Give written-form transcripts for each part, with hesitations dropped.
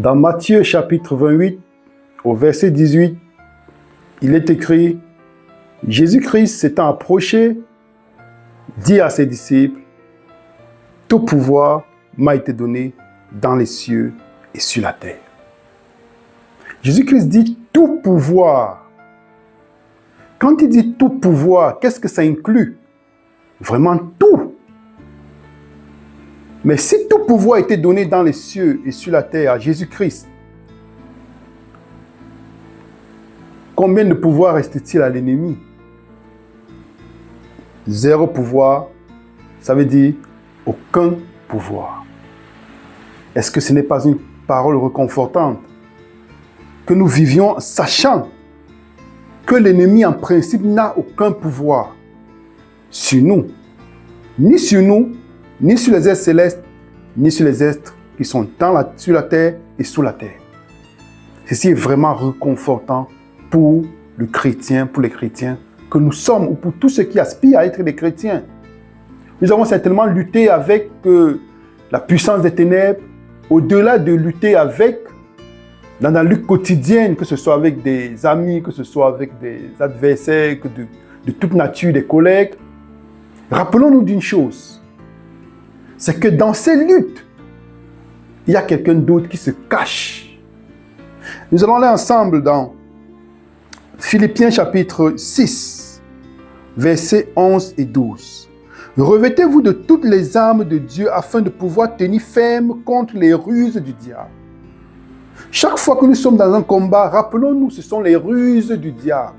Dans Matthieu chapitre 28, au verset 18, il est écrit, Jésus-Christ s'étant approché, dit à ses disciples, tout pouvoir m'a été donné dans les cieux et sur la terre. Jésus-Christ dit tout pouvoir. Quand il dit tout pouvoir, qu'est-ce que ça inclut? Vraiment tout. Mais si tout pouvoir a été donné dans les cieux et sur la terre à Jésus-Christ, combien de pouvoir reste-t-il à l'ennemi? Zéro pouvoir, ça veut dire aucun pouvoir. Est-ce que ce n'est pas une parole réconfortante? Que nous vivions sachant que l'ennemi en principe n'a aucun pouvoir sur nous, ni sur les êtres célestes, ni sur les êtres qui sont sur la terre et sous la terre. Ceci est vraiment réconfortant pour le chrétien, pour les chrétiens que nous sommes, ou pour tous ceux qui aspirent à être des chrétiens. Nous avons certainement lutté avec la puissance des ténèbres, au-delà de lutter avec, dans la lutte quotidienne, que ce soit avec des amis, que ce soit avec des adversaires, de toute nature, des collègues. Rappelons-nous d'une chose, c'est que dans ces luttes, il y a quelqu'un d'autre qui se cache. Nous allons aller ensemble dans Philippiens chapitre 6, versets 11 et 12. Revêtez-vous de toutes les armes de Dieu afin de pouvoir tenir ferme contre les ruses du diable. Chaque fois que nous sommes dans un combat, rappelons-nous, ce sont les ruses du diable.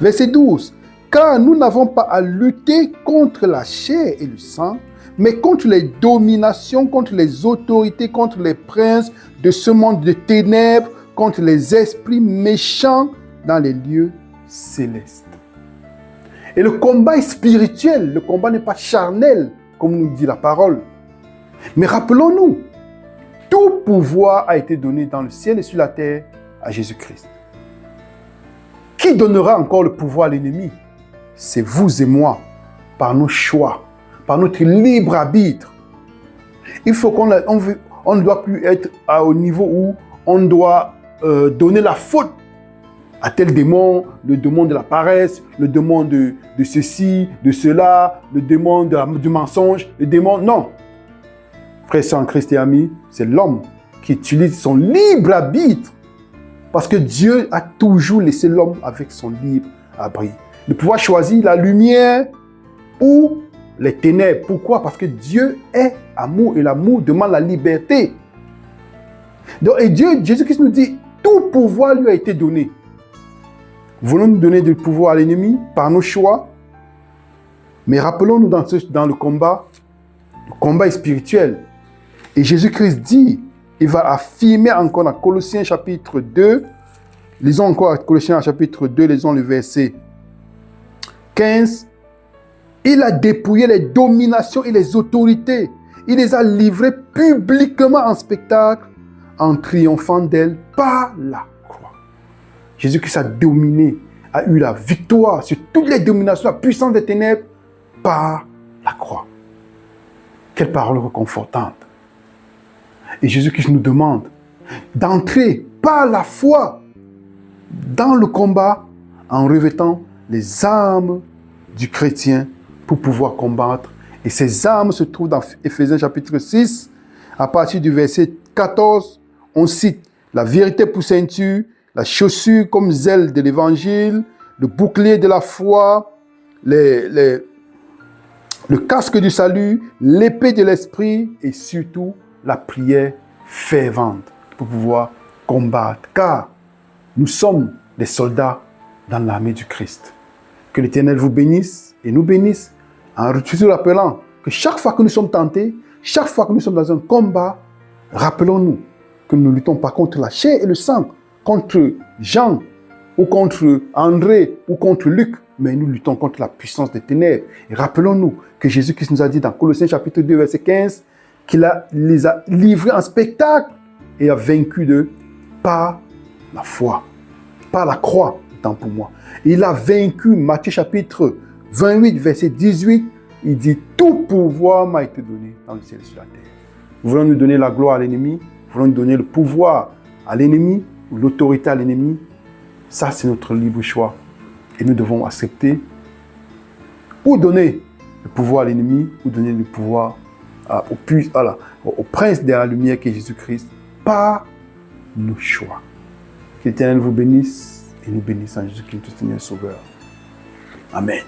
Verset 12. Car nous n'avons pas à lutter contre la chair et le sang, mais contre les dominations, contre les autorités, contre les princes de ce monde de ténèbres, contre les esprits méchants dans les lieux célestes. Et le combat est spirituel, le combat n'est pas charnel, comme nous dit la parole. Mais rappelons-nous, tout pouvoir a été donné dans le ciel et sur la terre à Jésus-Christ. Qui donnera encore le pouvoir à l'ennemi? C'est vous et moi, par nos choix, par notre libre arbitre. Il faut qu'on ne doit plus être au niveau où on doit donner la faute à tel démon, le démon de la paresse, le démon de ceci, de cela, le démon du mensonge, le démon... Non. Frères et sœurs en Christ et amis, c'est l'homme qui utilise son libre arbitre. Parce que Dieu a toujours laissé l'homme avec son libre arbitre. De pouvoir choisir la lumière ou les ténèbres. Pourquoi? Parce que Dieu est amour et l'amour demande la liberté. Donc, et Dieu, Jésus-Christ nous dit, tout pouvoir lui a été donné. Voulons-nous donner du pouvoir à l'ennemi par nos choix? Mais rappelons-nous dans le combat est spirituel. Et Jésus-Christ dit, il va affirmer encore dans Colossiens chapitre 2, lisons encore Colossiens chapitre 2, lisons le verset 15. Il a dépouillé les dominations et les autorités. Il les a livrées publiquement en spectacle en triomphant d'elles par la croix. Jésus-Christ a dominé, a eu la victoire sur toutes les dominations, la puissance des ténèbres par la croix. Quelle parole réconfortante. Et Jésus-Christ nous demande d'entrer par la foi dans le combat en revêtant les armes du chrétien pour pouvoir combattre. Et ces armes se trouvent dans Éphésiens chapitre 6, à partir du verset 14, on cite la vérité pour ceinture, la chaussure comme zèle de l'évangile, le bouclier de la foi, le casque du salut, l'épée de l'esprit et surtout la prière fervente pour pouvoir combattre. Car nous sommes des soldats dans l'armée du Christ. Que l'Éternel vous bénisse et nous bénisse en toujours rappelant que chaque fois que nous sommes tentés, chaque fois que nous sommes dans un combat, rappelons-nous que nous ne luttons pas contre la chair et le sang, contre Jean ou contre André ou contre Luc, mais nous luttons contre la puissance des ténèbres. Et rappelons-nous que Jésus-Christ nous a dit dans Colossiens chapitre 2, verset 15, qu'il les a livrés en spectacle et a vaincu d'eux par la foi, par la croix, tant pour moi. Et il a vaincu, Matthieu chapitre 28, verset 18, il dit, tout pouvoir m'a été donné dans le ciel et sur la terre. Nous voulons nous donner la gloire à l'ennemi, voulons donner le pouvoir à l'ennemi, ou l'autorité à l'ennemi. Ça, c'est notre libre choix. Et nous devons accepter ou donner le pouvoir à l'ennemi, ou donner le pouvoir au prince de la lumière qui est Jésus-Christ, par nos choix. Que l'Éternel vous bénisse et nous bénisse en Jésus-Christ, notre Seigneur et Sauveur. Amen.